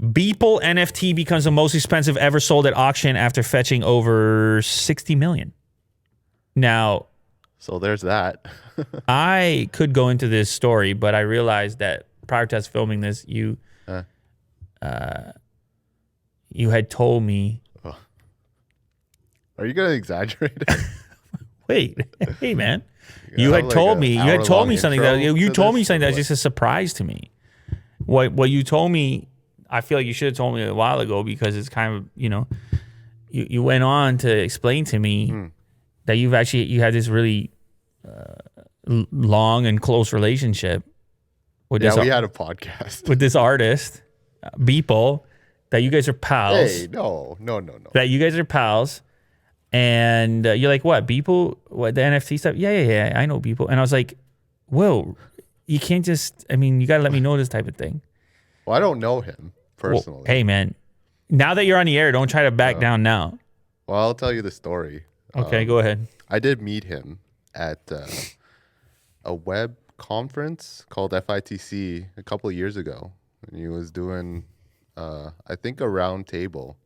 Beeple NFT becomes the most expensive ever sold at auction after fetching over 60 million. Now, so there's that. I could go into this story, but I realized that prior to us filming this, you had told me. Oh. Are you gonna exaggerate? Wait, hey man, you had told me something that you told me something that's just a surprise to me. What you told me, I feel like you should have told me a while ago, because it's kind of, you went on to explain to me that you had this really long and close relationship with we had a podcast with this artist, Beeple, that you guys are pals. Hey, no. That you guys are pals. And you're like, what, Beeple? What, the NFT stuff? Yeah, I know Beeple. And I was like, whoa, you can't just, you got to let me know this type of thing. Well, I don't know him personally. Well, hey, man, now that you're on the air, don't try to back down now. Well, I'll tell you the story. Okay, go ahead. I did meet him at a web conference called FITC a couple of years ago. And he was doing, I think, a round table.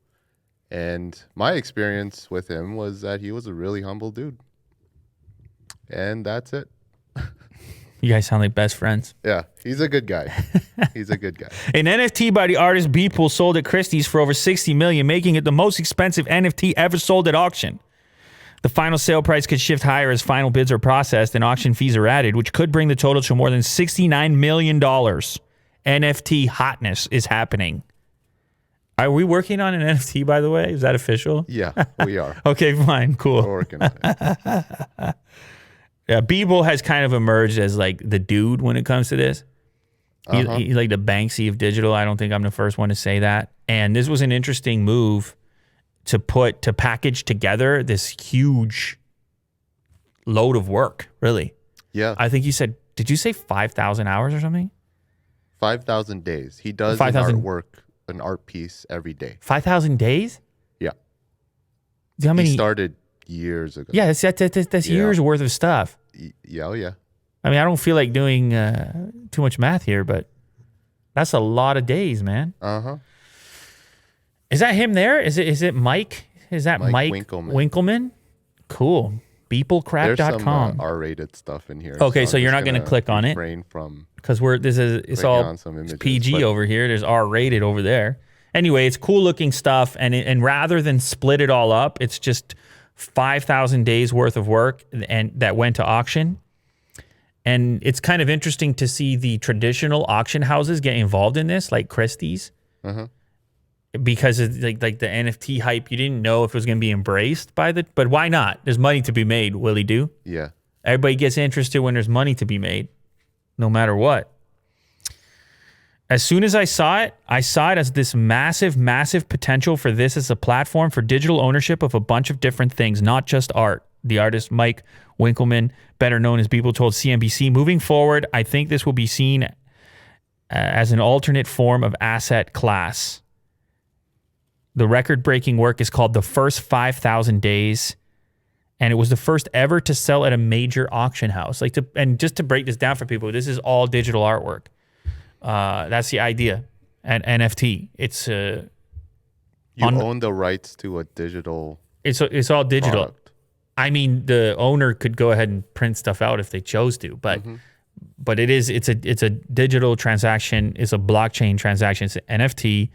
And my experience with him was that he was a really humble dude. And that's it. You guys sound like best friends. Yeah, he's a good guy. He's a good guy. An NFT by the artist Beeple sold at Christie's for over $60 million, making it the most expensive NFT ever sold at auction. The final sale price could shift higher as final bids are processed and auction fees are added, which could bring the total to more than $69 million. NFT hotness is happening. Are we working on an NFT, by the way? Is that official? Yeah, we are. Okay, fine, cool. We're working on it. Yeah, Beeple has kind of emerged as like the dude when it comes to this. He's like the Banksy of digital. I don't think I'm the first one to say that. And this was an interesting move to package together this huge load of work, really. Yeah. I think you said, did you say 5,000 hours or something? 5,000 days. He does 5,000 an art piece every day. 5,000 days? Yeah. How many? He started years ago. Yeah, that's years worth of stuff. Yeah, oh yeah. I don't feel like doing too much math here, but that's a lot of days, man. Uh-huh. Is that him there? Is it Mike? Is that Mike Winkleman? Cool. Beeplecrap.com. There's some R-rated stuff in here. Okay, so you're not going to click on it because it's all PG over here. There's R-rated over there. Anyway, it's cool looking stuff, and rather than split it all up, it's just 5,000 days worth of work and that went to auction. And it's kind of interesting to see the traditional auction houses get involved in this, like Christie's. Uh-huh. Because it's like the NFT hype, you didn't know if it was going to be embraced but why not? There's money to be made, Willie do. Yeah. Everybody gets interested when there's money to be made, no matter what. As soon as I saw it as this massive, massive potential for this as a platform for digital ownership of a bunch of different things, not just art. The artist Mike Winkleman, better known as Beeple, told CNBC, moving forward, I think this will be seen as an alternate form of asset class. The record-breaking work is called The First 5,000 Days, and it was the first ever to sell at a major auction house. And just to break this down for people, this is all digital artwork. That's the idea. And NFT, it's you own the rights to a digital. It's all digital. Product. The owner could go ahead and print stuff out if they chose to, but it's a digital transaction. It's a blockchain transaction. It's an NFT.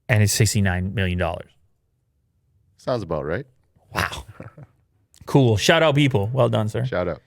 And it's $69 million. Sounds about right. Wow. Cool. Shout out, Beeple. Well done, sir. Shout out.